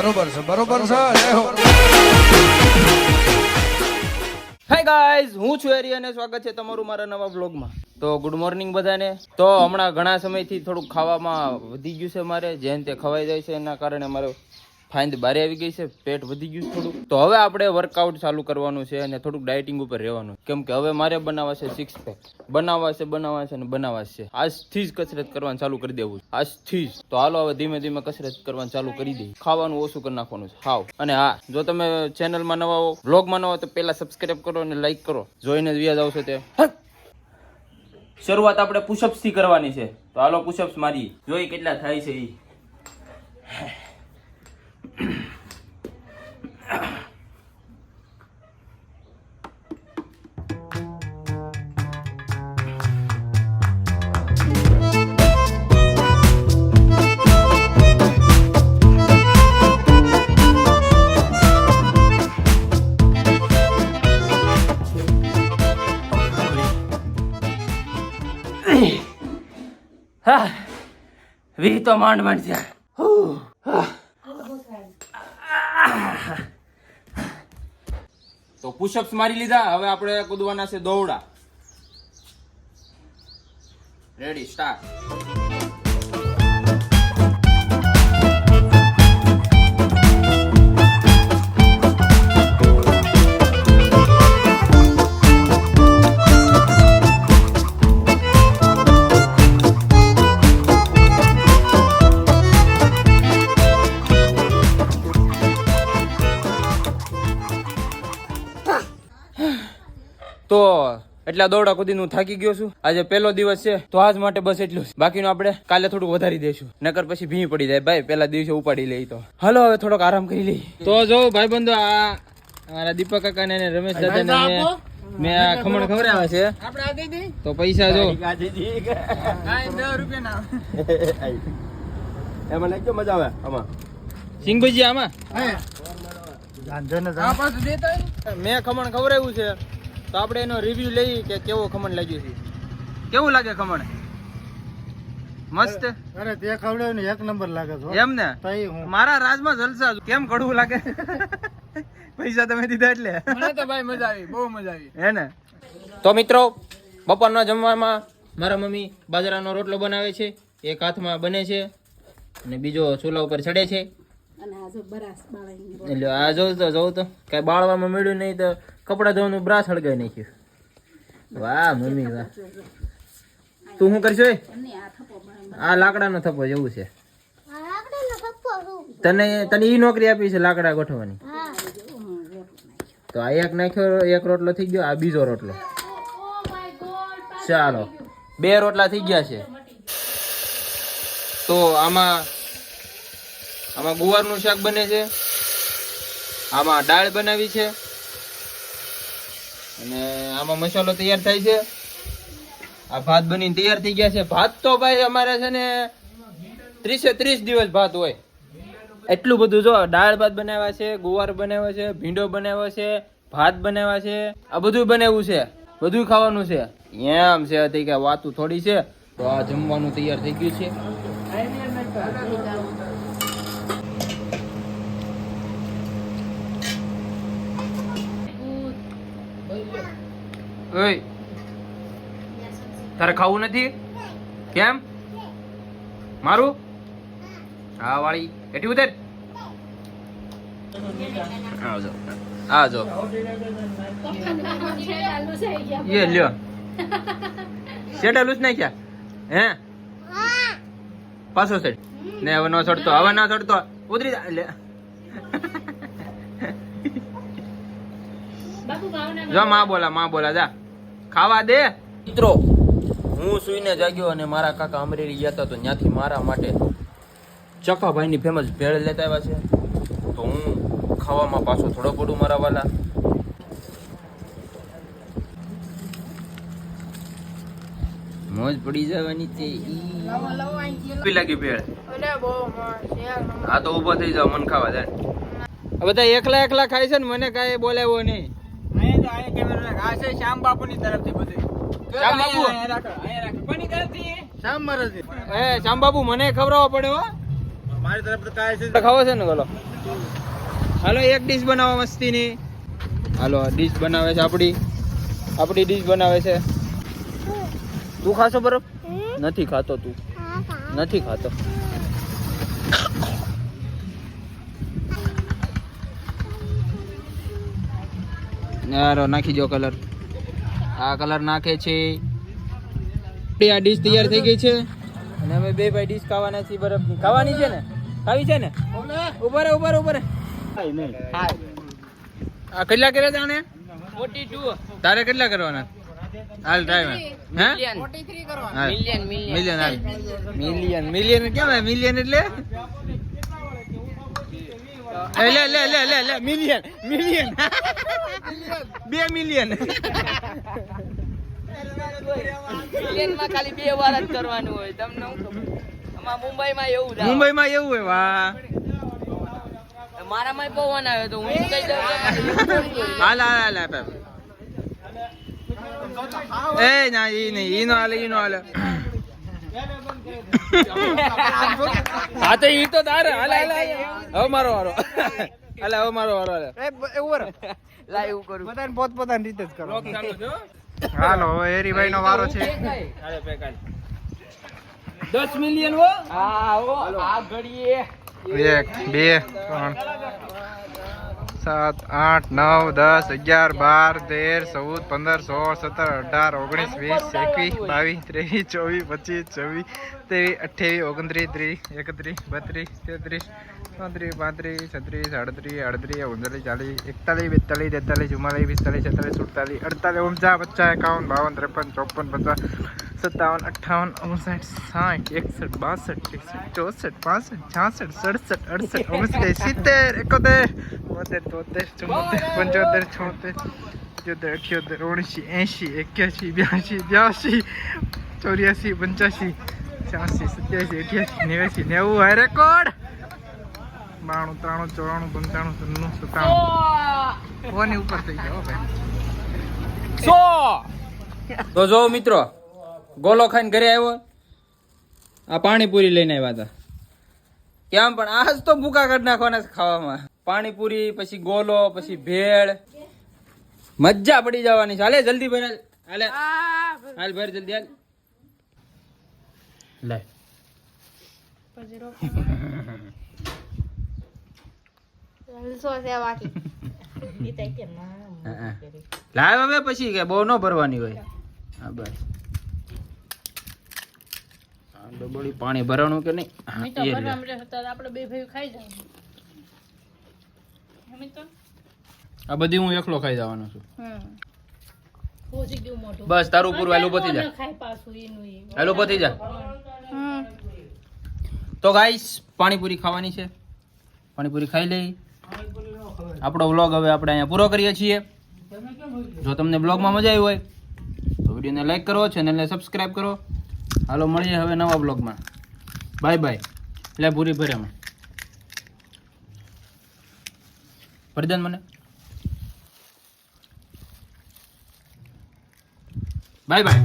બરોબર છે બરોબર છે જય હો. હાય ગાઈઝ, હું છું એરી અને સ્વાગત છે તમારું મારા નવા વ્લોગમાં. તો ગુડ મોર્નિંગ બધાને. તો હમણાં ઘણા સમયથી થોડુંક ખાવામાં વધી ગયું છે મારે, જેમ તે ખવાઈ જાય છે એના કારણે મારે ફાઇન્ડ બારે આવી ગઈ છે, પેટ વધી ગયું છે થોડું. તો હવે આપણે વર્કઆઉટ ચાલુ કરવાનું છે અને થોડુંક ડાયટિંગ ઉપર રહેવાનું, કેમ કે હવે મારે બનાવવા છે 6 પેક. બનાવવા છે. આજથી જ કસરત કરવાનું ચાલુ કરી દેવું, આજથી જ. તો હાલો હવે ધીમે ધીમે કસરત કરવાનું ચાલુ કરી દઈએ, ખાવાનું ઓછું કરી નાખવાનું છે હાવ. અને હા, જો તમે ચેનલમાં નવા હો, વ્લોગમાં નવા હો, તો પહેલા સબસ્ક્રાઇબ કરો અને લાઈક કરો. જોઈને જ વ્યાજ આવશે તે. શરૂઆત આપણે પુશઅપ્સ થી કરવાની છે, તો હાલો પુશઅપ્સ મારીએ, જોઈ કેટલા થાય છે ઈ. વી તો માંડ માંડ છે. તો પુશઅપ્સ મારી લીધા, હવે આપણે કૂદવાના છે દોરડા. Ready, start. તો એટલા દોડા કુદીને હું થાકી ગયો છું. આજે પહેલો દિવસ છે, તો આજ માટે બસ એટલું. બાકીનું આપણે કાલે થોડું વધારી દઈશું, નકર પછી ભીં પડી જાય ભાઈ. પહેલા દિવસે ઉપાડી લઈ. તો હાલો હવે થોડોક આરામ કરી લઈ. તો જો ભાઈ બંધો, આ મારા દીપક કાકા ને રમેશ દાદા ને મેં આ ખમણ ખવડાવ્યા છે. તો પૈસા જો એમાં નાખજો, મજા આવે આમાં. સિંગભજી આમાં મેં ખમણ ખવડાવ્યું છે, તો આપણે એનો રિવ્યુ લઈએ કે કેવો ખમણ લાગ્યું છે. કેવું લાગે ખમણ? મસ્ત. અરે તે ખવડાવ્યું ને એક નંબર લાગે છે એમ ને? મારા રાજમાં જલસા. કેમ કડવું લાગે? પૈસા તમે દીધા એટલે. મને તો ભાઈ મજા આવી, બહુ મજા આવી. હે ને? તો મિત્રો, બપોરના જમવામાં મારા મમ્મી બાજરાનો રોટલો બનાવે છે, એક હાથમાં બને છે અને બીજો ચૂલા ઉપર ચડે છે. એટલે આ જોઉં તો કઈ બાળવામાં મળ્યું નહીં, તો કપડા ધોવાનું બ્રાસ હળગાવી નાખ્યું. વાહ મમ્મી વાહ. તું શું કરશો? આ લાકડાનો થપ્પો જેવું છે. તને ઈ નોકરી આપી છે લાકડા ગોઠવવાની. તો આ એક નાખ્યો, એક રોટલો થઈ ગયો, આ બીજો રોટલો. ચાલો 2 રોટલા થઈ ગયા છે. તો આમાં ગુવારનું શાક બને છે, આમાં દાળ બનાવી છે અને આમાં મસાલો તૈયાર થાય છે. આ ભાત બનીને તૈયાર થઈ ગયા છે. ભાત તો ભાઈ અમારે છે ને 30 દિવસ ભાત હોય, એટલું બધું. જો દાળ ભાત બનાવ્યા છે, ગુવાર બનાવ્યા છે, ભીંડો બનાવ્યો છે, ભાત બનાવ્યા છે, આ બધું બનાવ્યું છે, બધું ખાવાનું છે. એમ છે હતી કે વાતું થોડી છે. તો આ જમવાનું તૈયાર થઈ ગયું છે. ઓય, તારે ખાવું નથી? કેમ? મારું હા વાળી એટી ઉતર. આવજો એ લ્યો. શેટા લૂસ નાખ્યા હે? પાછો સેટ ને હવે ન ચડતો, હવે ના ચડતો, ઉતરી જા. લે જો માં બોલા જા ખાવા દે. મિત્રો, હું સુઈને જાગ્યો અને મારા કાકા અમરેલી ગયા હતા, તો ત્યાંથી મારા માટે ચકાભાઈની ફેમસ ભેળ લેતા આવ્યા છે. તો હું ખાવામાં પાછો થોડો પડું મારા વાલા. મોજ પડી જવાની છે. ઈ લાગી ભેળ? હા તો ઉભો થઈ જાવ, મન ખાવા જાય. બધા એકલા ખાય છે ને, મને કાંઈ બોલાવ્યો નહીં. શ્યામ બાપુ ની તરફથી બધું. શ્યામ બાપુ? શ્યામ મારા શ્યામ બાપુ મને ખવડાવવા પડે હો. મારી તરફ તો કાંઈ છે ખાવો છે ને બોલો. હાલો એક ડીશ બનાવો મસ્તીની. હાલો ડીશ બનાવે છે આપણી ડીશ બનાવે છે. તું ખાશો બરફ? નથી ખાતો તું, નથી ખાતો. યારો નાખી દો કલર. આ કલર નાખે છે. આ ડીશ તૈયાર થઈ ગઈ છે અને અમે બે ભાઈ ડીશ ખાવાના છીએ. બરફ ખાવાની છે ને? ખાવી છે ને? ઉભા રે. આ કેટલા કર્યા તાણે? 42. તારે કેટલા કરવાના? હાલ ડ્રાઈવર હે 43 કરવાના. મિલિયન કેમ હે? મિલિયન એટલે લે મિલિયન 2 મિલિયન. મિલિયન માં ખાલી 2 વાર જ કરવાનું હોય. તમને હું ખબર? અમાર મુંબઈમાં એવું થાય. મુંબઈમાં એવું હોય. વાહ, મારામાં પવન આવ્યો તો હું કઈ દઉં. હાલ એ ના ઈ નહીં, ઈ નો હાલે. હા તો ઈ તો તારે. હાલ હવે મારો વારો. હવે મારો વારો. લાઈવ કરું. બધાને પોતપોતાની રીતે જ કરો. હાલો હવે હેરીભાઈ નો વારો છે. 10 મિલિયન હો. હા હો આ ઘડીએ 1 2 3 7 8 9 10 11 12 13 14 15 16 17 18 19 20 21 23 24 25 26 27 28 33 34 36 38 39 40 41 42 43 44 45 46 47 48 49 50 51 52 53 54 55 57 58 59 60 61 62 63 64 65 66 67 68 69 70 73 74 75 76 77 78 79 80 81 82 83 84 85 87 88 90 હાય રેકોર્ડ 92 93 94 95 97 કોની ઉપર થઈ ગયો ભાઈ 100. તો જો મિત્રો, ગોલો ખાઈને ઘરે આવ્યો. આ પાણીપુરી લઈને આવ્યા હતા. કેમ પણ આજ તો ભૂકા કાઢ નાખવાના છે ખાવામાં. પાણીપુરી, પછી ગોલો, પછી ભેળ. મજા પડી જવાની છે. હાલે જલ્દી ભર. હાલ ભર જલ્દી હાલ. લે લાવ હવે પછી કે બહુ ન ભરવાની હોય. હા બસ ડબડી પાણી ભરવાનું કે નહીં? આ બધી હું એકલો ખાઈ જવાનો છું. બસ તારું પૂરું હાલું પતી જા. હાલું પતી જા. તો ગાઈસ પાણીપુરી ખાવાની છે. પાણીપુરી ખાઈ લઈ. આપણો વ્લોગ હવે આપણે અહીંયા પૂરો કરીએ છીએ. જો તમને બ્લોગમાં મજા આવી હોય તો વિડીયોને લાઈક કરો, ચેનલને સબસ્ક્રાઈબ કરો. હાલો મળીએ હવે નવા બ્લોગમાં. Bye bye. લે પૂરી ભર્યામાં ભરદાન મને. Bye bye.